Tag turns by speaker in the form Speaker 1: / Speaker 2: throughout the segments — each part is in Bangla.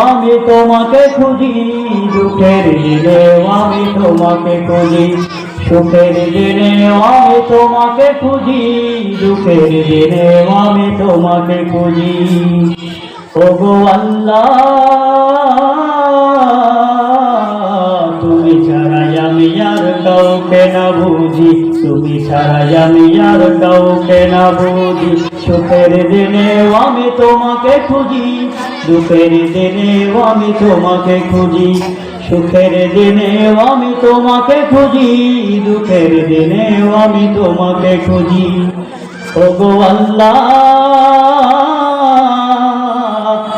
Speaker 1: আমি তোমাকে খুঁজি, দুঃখের দিনেও আমি তোমাকে খুঁজি, সুখের দিনেও আমি তোমাকে খুঁজি, দুঃখের দিনেও আমি তোমাকে খুঁজি। ওগো আল্লাহ, তুমি ছাড়াই আমি আর কাউকে না বুঝি, তুমি ছাড়াই আমি আর কাউকে না বুঝি। সুখের দিনেও আমি তোমাকে খুঁজি, দুঃখের দিনেও আমি তোমাকে খুঁজি, সুখের দিনেও আমি তোমাকে খুঁজি, দুঃখের দিনেও আমি তোমাকে খুঁজি। ওগো আল্লাহ,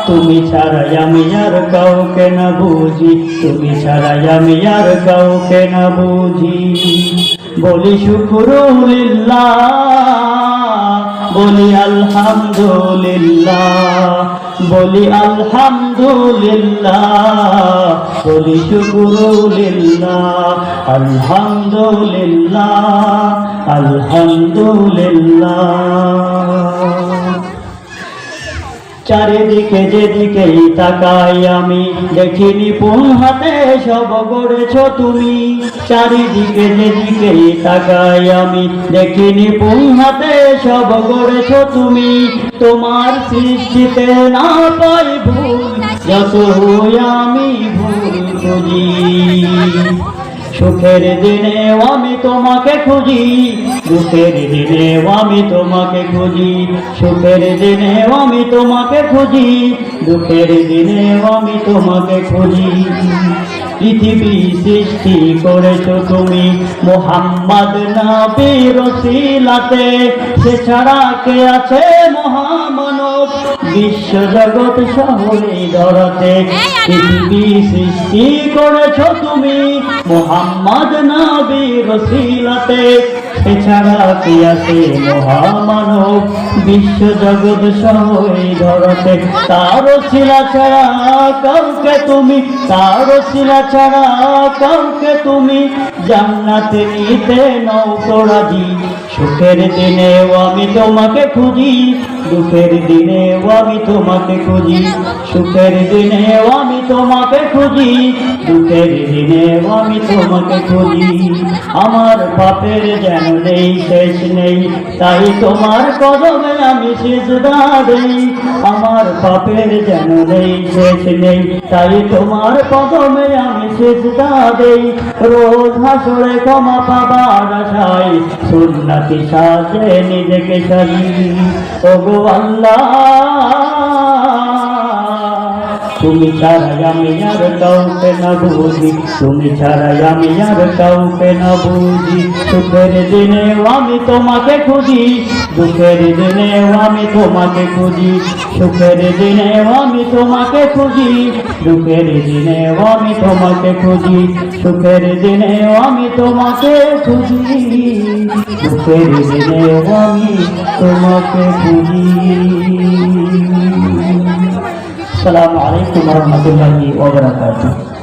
Speaker 1: তুমি ছাড়াই আমি আর কাউকে না বুঝি, তুমি ছাড়াই আমি আর কাউকে না বুঝি। বলি শুকরুলিল্লাহ, বলি আলহামদুলিল্লাহ, বলি আলহামদুলিল্লাহ, বলি শুকরুলিল্লাহ, আলহামদুলিল্লাহ, আলহামদুলিল্লাহ। চারিদিকে যেদিকেই তাকাই আমি দেখিনি কোন হাতে সব গড়েছ তুমি, চারিদিকে যেদিকেই তাকাই আমি দেখিনি কোন হাতে সব গড়েছ তুমি। তোমার সৃষ্টিতে না পাই ভুল, যত হই আমি ভুল খুঁজি। সুখের দিনেও আমি তোমাকে খুঁজি, দুঃখের দিনেও আমি তোমাকে খুঁজি, সুখের দিনেও আমি তোমাকে খুঁজি, দুঃখের দিনেও আমি তোমাকে খুঁজি। পৃথিবী সৃষ্টি করেছ তুমি মুহাম্মদ নবীর ওসিলাতে, সে ছাড়া কে আছে মহামানব বিশ্ব জগৎ শহরে ধরাতে। পৃথিবী সৃষ্টি করেছ তুমি মুহাম্মদ নবীর ওসিলাতে, এছাড়া কি আছে মহামানব বিশ্ব জগৎ শহরে ধরাতে। তার ওসিলা ছাড়া কাউকে তুমি, তার ওসিলা ছাড়া কাউকে তুমি জান্নাতে নিতে নও তো রাজি। সুখের দিনেও আমি তোমাকে খুঁজি, দুঃখের দিনেও আমি তোমাকে খুঁজি, সুখের দিনেও আমি তোমাকে খুঁজি, দুঃখের দিনেও আমি তোমাকে খুঁজি। আমার পাপের যেন নেই শেষ নেই, তাই তোমার কদমে আমি সিজদা দেই। আমার পাপের যেন নেই শেষ নেই, তাই তোমার কদমে আমি সিজদা দেই। রোজ হাসরে ক্ষমা পাবার আশায় সুন্নতি সাজে নিজেকে সাজি। ওগো আল্লাহ, তুমি ছাড়াই আমি আর কাউকে না বুঝি, তুমি ছাড়াই আমি আর কাউকে না বুঝি। সুখের দিনেও আমি তোমাকে খুঁজি, দুঃখের দিনেও আমি তোমাকে খুঁজি, সুখের দিনেও আমি তোমাকে খুঁজি, দুঃখের দিনেও আমি তোমাকে খুঁজি, সুখের দিনেও আমি তোমাকে খুঁজি, দুঃখের দিনেও আমি তোমাকে খুঁজি। আসসালামু আলাইকুম ওয়া রাহমাতুল্লাহি ওয়া বারাকাতুহু।